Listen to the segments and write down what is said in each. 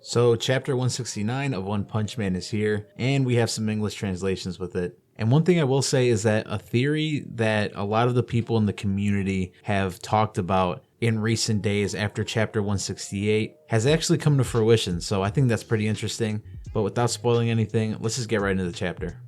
So chapter 169 of One Punch Man is here, and we have some English translations with it. And one thing I will say is that a theory that a lot of the people in the community have talked about in recent days after chapter 168 has actually come to fruition, so I think that's pretty interesting. But without spoiling anything, let's just get right into the chapter.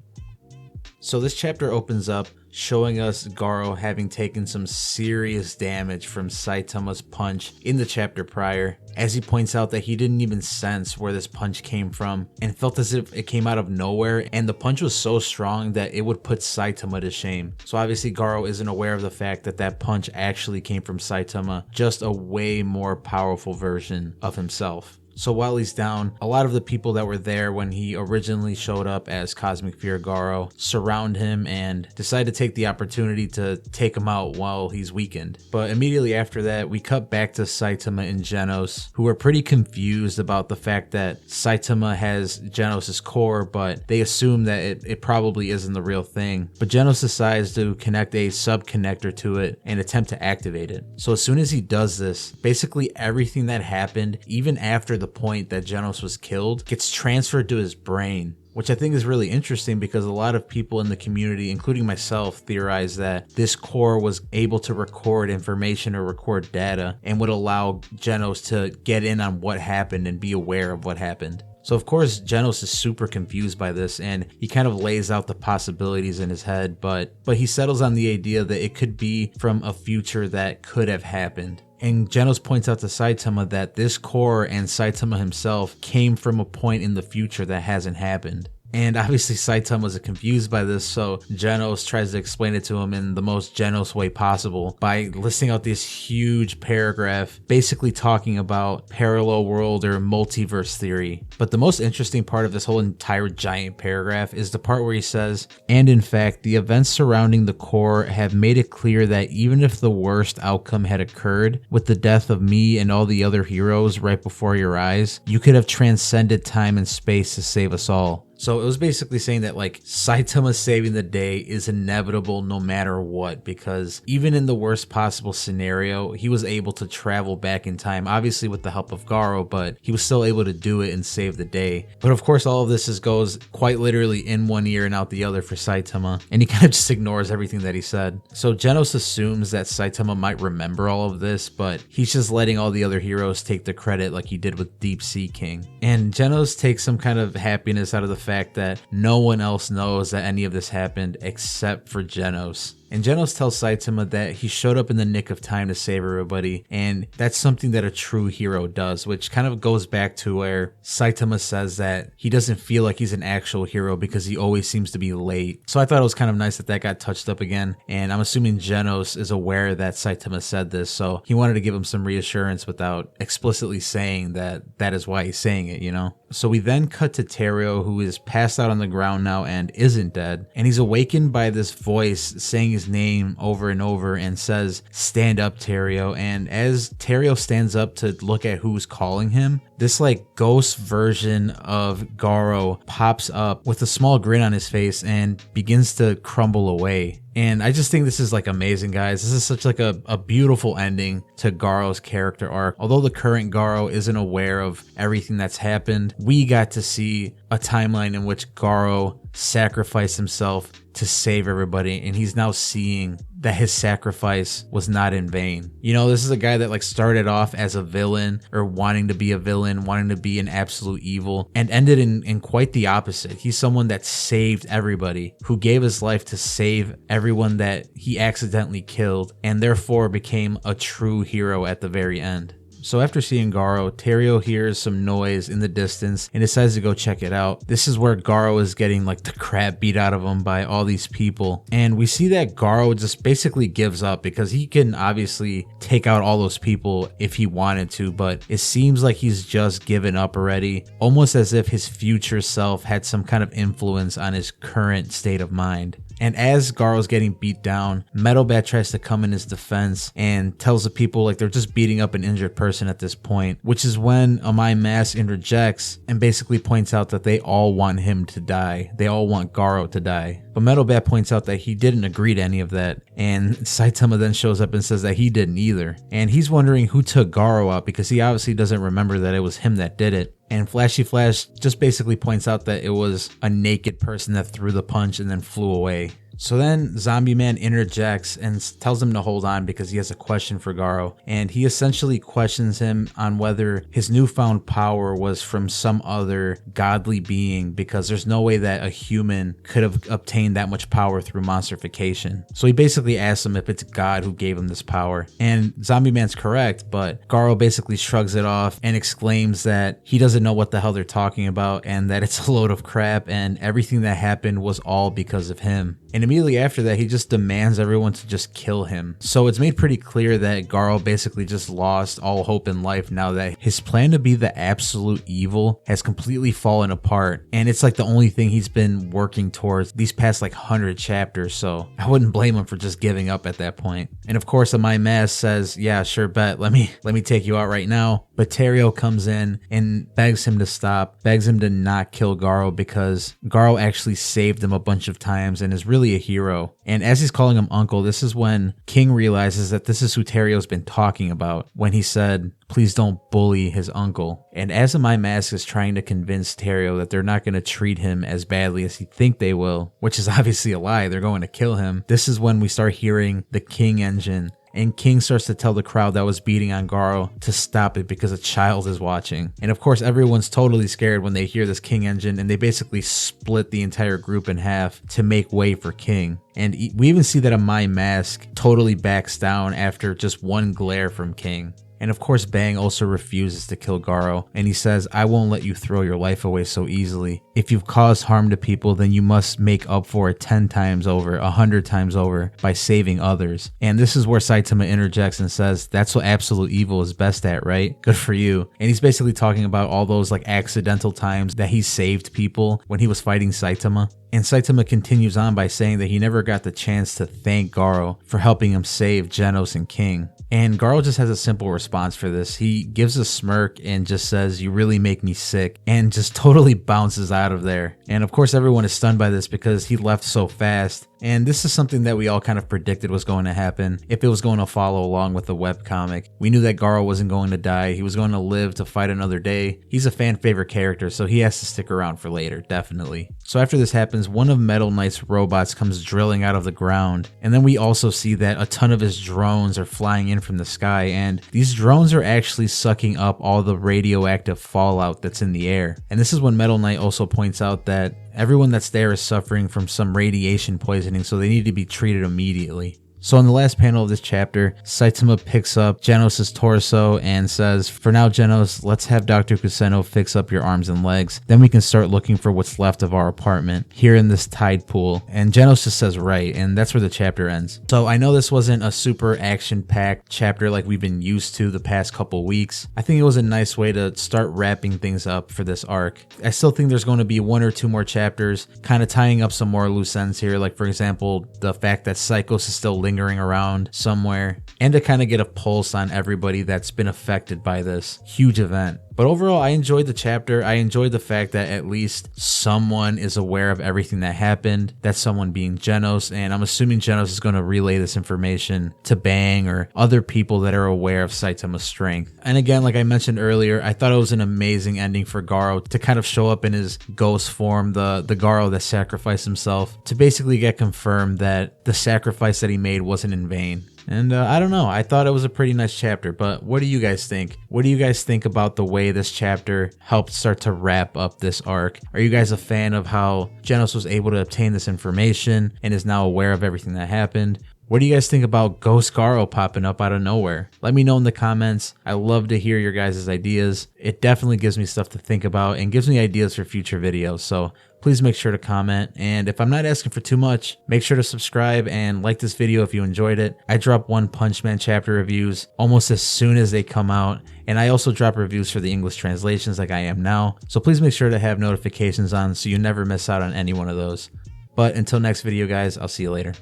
So this chapter opens up showing us Garou having taken some serious damage from Saitama's punch in the chapter prior, as he points out that he didn't even sense where this punch came from and felt as if it came out of nowhere, and the punch was so strong that it would put Saitama to shame. So obviously Garou isn't aware of the fact that that punch actually came from Saitama, just a way more powerful version of himself. So while he's down, a lot of the people that were there when he originally showed up as Cosmic Fear Garou surround him and decide to take the opportunity to take him out while he's weakened. But immediately after that, we cut back to Saitama and Genos, who are pretty confused about the fact that Saitama has Genos' core, but they assume that it probably isn't the real thing. But Genos decides to connect a sub-connector to it and attempt to activate it. So as soon as he does this, basically everything that happened, even after the point that Genos was killed, gets transferred to his brain, which I think is really interesting because a lot of people in the community, including myself, theorize that this core was able to record information or record data and would allow Genos to get in on what happened and be aware of what happened. So of course Genos is super confused by this, and he kind of lays out the possibilities in his head, but he settles on the idea that it could be from a future that could have happened. And Genos points out to Saitama that this core and Saitama himself came from a point in the future that hasn't happened. And obviously Saitama was confused by this, so Genos tries to explain it to him in the most Genos way possible by listing out this huge paragraph basically talking about parallel world or multiverse theory. But the most interesting part of this whole entire giant paragraph is the part where he says, "And in fact, the events surrounding the core have made it clear that even if the worst outcome had occurred, with the death of me and all the other heroes right before your eyes, you could have transcended time and space to save us all." So it was basically saying that like Saitama saving the day is inevitable no matter what, because even in the worst possible scenario, he was able to travel back in time, obviously with the help of Garou, but he was still able to do it and save the day. But of course all of this goes quite literally in one ear and out the other for Saitama, and he kind of just ignores everything that he said. So Genos assumes that Saitama might remember all of this, but he's just letting all the other heroes take the credit like he did with Deep Sea King. And Genos takes some kind of happiness out of the fact that no one else knows that any of this happened except for Genos. And Genos tells Saitama that he showed up in the nick of time to save everybody, and that's something that a true hero does, which kind of goes back to where Saitama says that he doesn't feel like he's an actual hero because he always seems to be late. So I thought it was kind of nice that that got touched up again, and I'm assuming Genos is aware that Saitama said this, so he wanted to give him some reassurance without explicitly saying that that is why he's saying it, you know? So we then cut to Terrio, who is passed out on the ground now and isn't dead, and he's awakened by this voice saying his name over and over and says, "Stand up, Terrio." And as Terrio stands up to look at who's calling him, this like ghost version of Garou pops up with a small grin on his face and begins to crumble away. And I just think this is like amazing, guys. This is such like a beautiful ending to Garou's character arc. Although the current Garou isn't aware of everything that's happened, we got to see a timeline in which Garou sacrificed himself to save everybody, and he's now seeing that his sacrifice was not in vain. You know, this is a guy that like started off as a villain, or wanting to be a villain, wanting to be an absolute evil, and ended in quite the opposite. He's someone that saved everybody, who gave his life to save everyone that he accidentally killed, and therefore became a true hero at the very end. So after seeing Garou, Terrio hears some noise in the distance and decides to go check it out. This is where Garou is getting like the crap beat out of him by all these people. And we see that Garou just basically gives up because he can obviously take out all those people if he wanted to, but it seems like he's just given up already, almost as if his future self had some kind of influence on his current state of mind. And as Garou's getting beat down, Metal Bat tries to come in his defense and tells the people like they're just beating up an injured person at this point, which is when Amai Mask interjects and basically points out that they all want him to die. They all want Garou to die. But Metal Bat points out that he didn't agree to any of that, and Saitama then shows up and says that he didn't either. And he's wondering who took Garou out because he obviously doesn't remember that it was him that did it. And Flashy Flash just basically points out that it was a naked person that threw the punch and then flew away. So then Zombie Man interjects and tells him to hold on because he has a question for Garou, and he essentially questions him on whether his newfound power was from some other godly being, because there's no way that a human could have obtained that much power through monstrification. So he basically asks him if it's God who gave him this power, and Zombie Man's correct, but Garou basically shrugs it off and exclaims that he doesn't know what the hell they're talking about and that it's a load of crap and everything that happened was all because of him. And immediately after that, he just demands everyone to just kill him. So it's made pretty clear that Garou basically just lost all hope in life now that his plan to be the absolute evil has completely fallen apart. And it's like the only thing he's been working towards these past like 100 chapters. So I wouldn't blame him for just giving up at that point. And of course, my mask says, yeah, sure bet. Let me take you out right now. But Terrio comes in and begs him to stop, begs him to not kill Garou because Garou actually saved him a bunch of times and is really a hero. And as he's calling him uncle, this is when King realizes that this is who Terrio's been talking about when he said, please don't bully his uncle. And as My Mask is trying to convince Terrio that they're not going to treat him as badly as he think they will, which is obviously a lie, they're going to kill him, this is when we start hearing the King engine. And King starts to tell the crowd that was beating on Garou to stop it because a child is watching. And of course, everyone's totally scared when they hear this King engine, and they basically split the entire group in half to make way for King. And we even see that My Mask totally backs down after just one glare from King. And of course, Bang also refuses to kill Garou, and he says, I won't let you throw your life away so easily. If you've caused harm to people, then you must make up for it 10 times over, 100 times over, by saving others. And this is where Saitama interjects and says, that's what absolute evil is best at, right? Good for you. And he's basically talking about all those like accidental times that he saved people when he was fighting Saitama. And Saitama continues on by saying that he never got the chance to thank Garou for helping him save Genos and King. And Garou just has a simple response for this. He gives a smirk and just says, you really make me sick, and just totally bounces out of there. And of course, everyone is stunned by this because he left so fast. And this is something that we all kind of predicted was going to happen if it was going to follow along with the webcomic. We knew that Garou wasn't going to die. He was going to live to fight another day. He's a fan favorite character, so he has to stick around for later, definitely. So after this happens, one of Metal Knight's robots comes drilling out of the ground. And then we also see that a ton of his drones are flying in from the sky. And these drones are actually sucking up all the radioactive fallout that's in the air. And this is when Metal Knight also points out that everyone that's there is suffering from some radiation poisoning, so they need to be treated immediately. So in the last panel of this chapter, Saitama picks up Genos' torso and says, for now, Genos, let's have Dr. Kuseno fix up your arms and legs. Then we can start looking for what's left of our apartment here in this tide pool. And Genos just says, right, and that's where the chapter ends. So I know this wasn't a super action-packed chapter like we've been used to the past couple weeks. I think it was a nice way to start wrapping things up for this arc. I still think there's going to be 1 or 2 more chapters, kind of tying up some more loose ends here, like for example, the fact that Psychos is still lingering around somewhere, and to kind of get a pulse on everybody that's been affected by this huge event. But overall, I enjoyed the chapter. I enjoyed the fact that at least someone is aware of everything that happened. That someone being Genos, and I'm assuming Genos is going to relay this information to Bang or other people that are aware of Saitama's strength. And again, like I mentioned earlier, I thought it was an amazing ending for Garou to kind of show up in his ghost form, the Garou that sacrificed himself, to basically get confirmed that the sacrifice that he made wasn't in vain. And I don't know, I thought it was a pretty nice chapter, but what do you guys think? What do you guys think about the way this chapter helped start to wrap up this arc? Are you guys a fan of how Genos was able to obtain this information and is now aware of everything that happened? What do you guys think about Ghost Garou popping up out of nowhere? Let me know in the comments. I love to hear your guys' ideas. It definitely gives me stuff to think about and gives me ideas for future videos. So please make sure to comment. And if I'm not asking for too much, make sure to subscribe and like this video if you enjoyed it. I drop One Punch Man chapter reviews almost as soon as they come out. And I also drop reviews for the English translations like I am now. So please make sure to have notifications on so you never miss out on any one of those. But until next video, guys, I'll see you later.